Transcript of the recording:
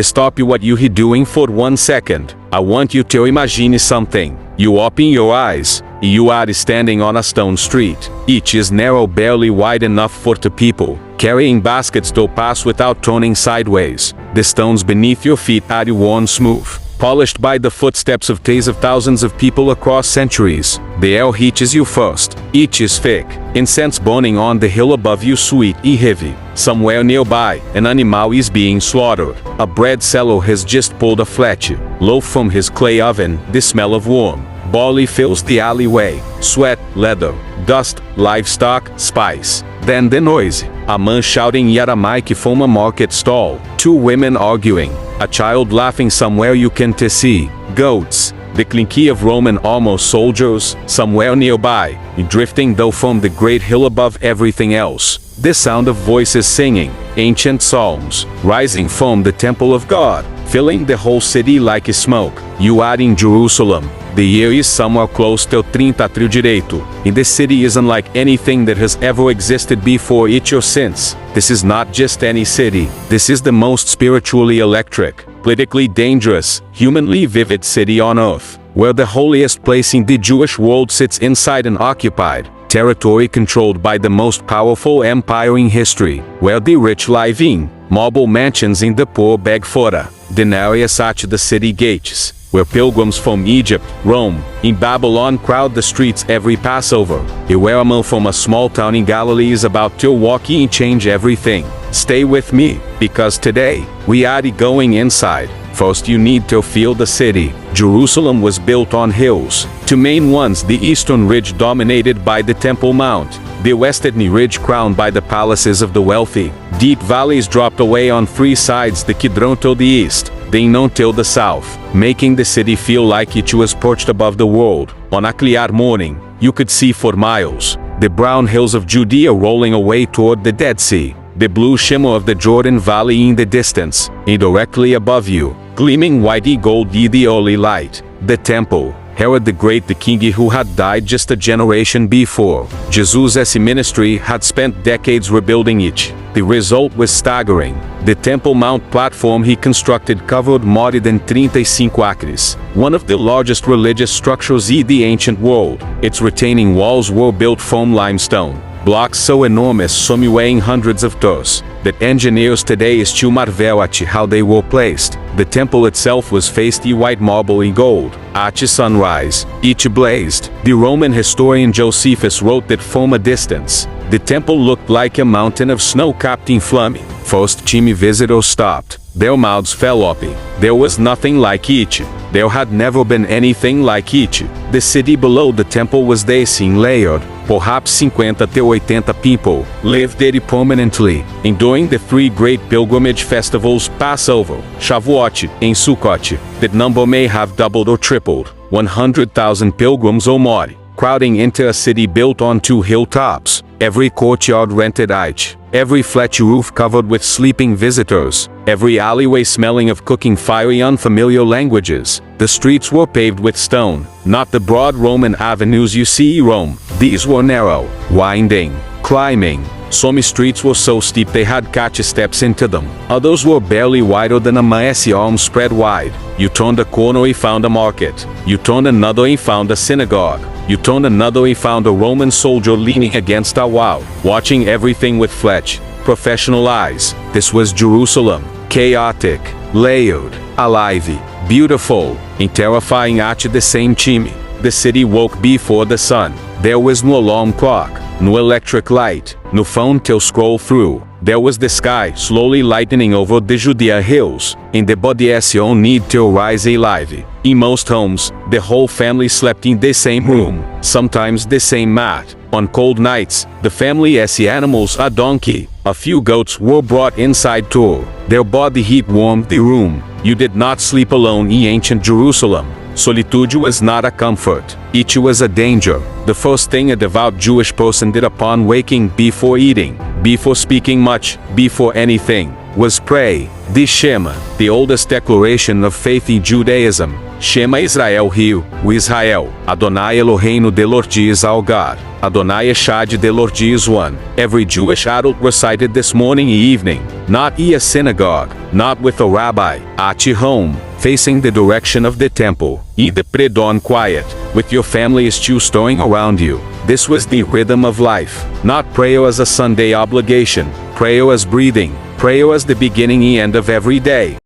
Stop what you are doing for 1 second. I want you to imagine something. You open your eyes. You are standing on a stone street. Each is narrow, barely wide enough for two people, carrying baskets to pass without turning sideways. The stones beneath your feet are worn smooth, polished by the footsteps of tens of thousands of people across centuries. The air reaches you first. Each is thick, incense burning on the hill above you, sweet and heavy. Somewhere nearby, an animal is being slaughtered. A bread seller has just pulled a flat loaf from his clay oven. The smell of warm barley fills the alleyway. Sweat, leather, dust, livestock, spice. Then the noise. A man shouting at a mic from a market stall. Two women arguing. A child laughing somewhere you can't see. Goats. The clinky of Roman armor, soldiers somewhere nearby, drifting though from the great hill above everything else. The sound of voices singing ancient psalms, rising from the temple of God, filling the whole city like a smoke. You are in Jerusalem. The year is somewhere close to 33 direito, and the city is unlike anything that has ever existed before it or since. This is not just any city. This is the most spiritually electric, politically dangerous, humanly vivid city on earth, where the holiest place in the Jewish world sits inside an occupied territory controlled by the most powerful empire in history, where the rich live in marble mansions and the poor beg fora denarius at the city gates, where pilgrims from Egypt, Rome, and Babylon crowd the streets every Passover, and where a man from a small town in Galilee is about to walk in and change everything. Stay with me, because today, we are going inside. First you need to feel the city. Jerusalem was built on hills. Two main ones, the eastern ridge dominated by the Temple Mount, the western ridge crowned by the palaces of the wealthy. Deep valleys dropped away on three sides, the Kidron to the east, the Hinnom till the south, making the city feel like it was perched above the world. On a clear morning, you could see for miles the brown hills of Judea rolling away toward the Dead Sea, the blue shimmer of the Jordan Valley in the distance, and directly above you, gleaming whitey goldy the early light, the temple. Herod the Great, the king who had died just a generation before. Jesus' ministry had spent decades rebuilding it. The result was staggering. The Temple Mount platform he constructed covered more than 35 acres, one of the largest religious structures in the ancient world. Its retaining walls were built from limestone, blocks so enormous, some weighing hundreds of tons, that engineers today still marvel at how they were placed. The temple itself was faced in white marble and gold. At sunrise, each blazed. The Roman historian Josephus wrote that from a distance, the temple looked like a mountain of snow-capped in flame. First chimney visitors stopped. Their mouths fell open. There was nothing like it. There had never been anything like it. The city below the temple was dancing layered. Perhaps 50 to 80 people lived there permanently, enduring the three great pilgrimage festivals, Passover, Shavuot, and Sukkot. That number may have doubled or tripled, 100,000 pilgrims or more, crowding into a city built on two hilltops. Every courtyard rented each, every flat roof covered with sleeping visitors, every alleyway smelling of cooking fire in unfamiliar languages. The streets were paved with stone, not the broad Roman avenues you see in Rome. These were narrow, winding, climbing. Some streets were so steep they had catch steps into them. Others were barely wider than a man's arm spread wide. You turned a corner and found a market. You turned another and found a synagogue. You turned another and found a Roman soldier leaning against a wall, watching everything with flesh, professional eyes. This was Jerusalem, chaotic, layered, alive, beautiful, and terrifying at the same time. The city woke before the sun. There was no alarm clock, no electric light, no phone to scroll through. There was the sky slowly lightening over the Judea hills, and the body's own need to rise alive. In most homes, the whole family slept in the same room, sometimes the same mat. On cold nights, the family's animals, a donkey, a few goats, were brought inside too. Their body heat warmed the room. You did not sleep alone in ancient Jerusalem. Solitude was not a comfort. It was a danger. The first thing a devout Jewish person did upon waking, before eating, before speaking much, before anything, was pray. The Shema, the oldest declaration of faith in Judaism. Shema Israel Rio, o Israel. Adonai Eloheinu Delordiz Algar. Adonai Echad Delordiz One. Every Jewish adult recited this morning and evening. Not in a synagogue, not with a rabbi. At your home, facing the direction of the temple. In the pre-dawn quiet, with your family still stirring around you. This was the rhythm of life. Not prayer as a Sunday obligation. Prayer as breathing. Prayer as the beginning and end of every day.